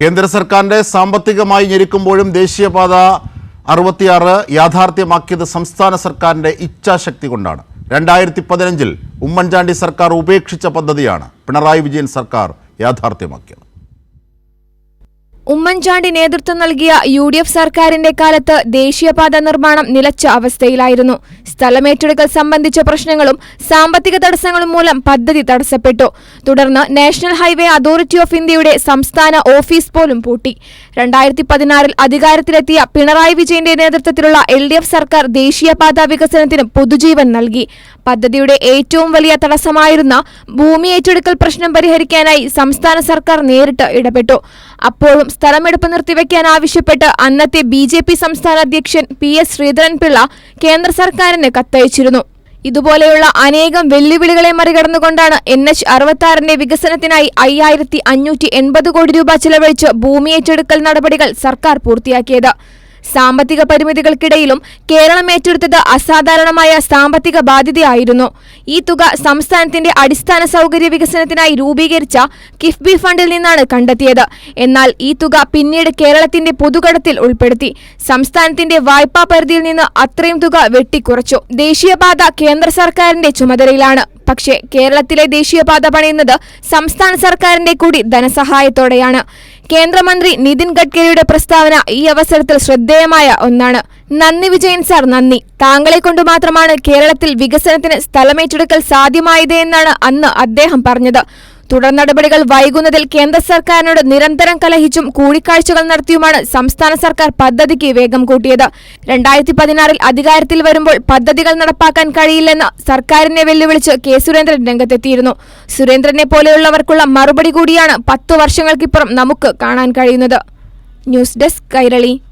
കേന്ദ്ര സർക്കാരിന്റെ സാമ്പത്തികമായി ഞെരുക്കുമ്പോഴും ദേശീയപാത 66 യാഥാർത്ഥ്യമാക്കിയത് സംസ്ഥാന സർക്കാരിന്റെ ഇച്ഛാശക്തി കൊണ്ടാണ്. 2015-ൽ ഉമ്മൻചാണ്ടി സർക്കാർ ഉപേക്ഷിച്ച പദ്ധതിയാണ് പിണറായി വിജയൻ സർക്കാർ യാഥാർത്ഥ്യമാക്കിയത്. ഉമ്മൻചാണ്ടി നേതൃത്വം നൽകിയ UDF സർക്കാരിന്റെ കാലത്ത് ദേശീയപാത നിർമ്മാണം നിലച്ച അവസ്ഥയിലായിരുന്നു. സ്ഥലമേറ്റെടുക്കൽ സംബന്ധിച്ച പ്രശ്നങ്ങളും സാമ്പത്തിക തടസ്സങ്ങളും മൂലം പദ്ധതി തടസ്സപ്പെട്ടു. തുടർന്ന് നാഷണൽ ഹൈവേ അതോറിറ്റി ഓഫ് ഇന്ത്യയുടെ സംസ്ഥാന ഓഫീസ് പോലും പൂട്ടി. 2016-ൽ അധികാരത്തിലെത്തിയ പിണറായി വിജയന്റെ നേതൃത്വത്തിലുള്ള LDF സർക്കാർ ദേശീയപാത വികസനത്തിന് പുതുജീവൻ നൽകി. പദ്ധതിയുടെ ഏറ്റവും വലിയ തടസ്സമായിരുന്ന ഭൂമി ഏറ്റെടുക്കൽ പ്രശ്നം പരിഹരിക്കാനായി സംസ്ഥാന സർക്കാർ നേരിട്ട് ഇടപെട്ടു. അപ്പോഴും സ്ഥലമെടുപ്പ് നിർത്തിവെക്കാൻ ആവശ്യപ്പെട്ട് അന്നത്തെ BJP സംസ്ഥാന അധ്യക്ഷൻ PS ശ്രീധരൻപിള്ള കേന്ദ്ര സർക്കാരിന് കത്തയച്ചിരുന്നു. ഇതുപോലെയുള്ള അനേകം വെല്ലുവിളികളെ മറികടന്നുകൊണ്ടാണ് NH-66ന്റെ വികസനത്തിനായി 5580 കോടി രൂപ ചെലവഴിച്ച് ഭൂമി ഏറ്റെടുക്കൽ നടപടികൾ സർക്കാർ പൂർത്തിയാക്കിയത്. സാമ്പത്തിക പരിമിതികൾക്കിടയിലും കേരളം ഏറ്റെടുത്തത് അസാധാരണമായ സാമ്പത്തിക ബാധ്യതയായിരുന്നു. ഈ തുക സംസ്ഥാനത്തിന്റെ അടിസ്ഥാന സൗകര്യ വികസനത്തിനായി രൂപീകരിച്ച കിഫ്ബി ഫണ്ടിൽ നിന്നാണ് കണ്ടെത്തിയത്. എന്നാൽ ഈ തുക പിന്നീട് കേരളത്തിന്റെ പൊതുകടത്തിൽ ഉൾപ്പെടുത്തി. സംസ്ഥാനത്തിന്റെ വായ്പാ പരിധിയിൽ നിന്ന് അത്രയും തുക വെട്ടിക്കുറച്ചു. ദേശീയപാത കേന്ദ്ര സർക്കാരിന്റെ ചുമതലയിലാണ്. പക്ഷേ കേരളത്തിലെ ദേശീയപാത പണിയുന്നത് സംസ്ഥാന സർക്കാരിന്റെ കൂടി ധനസഹായത്തോടെയാണ്. കേന്ദ്രമന്ത്രി നിതിൻ ഗഡ്കരിയുടെ പ്രസ്താവന ഈ അവസരത്തിൽ ശ്രദ്ധേയമായ ഒന്നാണ്. നന്ദി വിജയൻ സാർ, നന്ദി. താങ്കളെ കൊണ്ട് മാത്രമാണ് കേരളത്തിൽ വികസനത്തിന് സ്ഥലമേറ്റെടുക്കൽ സാധ്യമായത് എന്നാണ് അന്ന് അദ്ദേഹം പറഞ്ഞത്. തുടർ നടപടികൾ വൈകുന്നതിൽ കേന്ദ്ര സർക്കാരിനോട് നിരന്തരം കലഹിച്ചും കൂടിക്കാഴ്ചകൾ നടത്തിയുമാണ് സംസ്ഥാന സർക്കാർ പദ്ധതിക്ക് വേഗം കൂട്ടിയത്. 2016-ൽ അധികാരത്തിൽ വരുമ്പോൾ പദ്ധതികൾ നടപ്പാക്കാൻ കഴിയില്ലെന്ന് സർക്കാരിനെ വെല്ലുവിളിച്ച് K സുരേന്ദ്രൻ രംഗത്തെത്തിയിരുന്നു. സുരേന്ദ്രനെ പോലെയുള്ളവർക്കുള്ള മറുപടി കൂടിയാണ് 10 വർഷങ്ങൾക്കിപ്പുറം നമുക്ക് കാണാൻ കഴിയുന്നത്. News desk Kairali.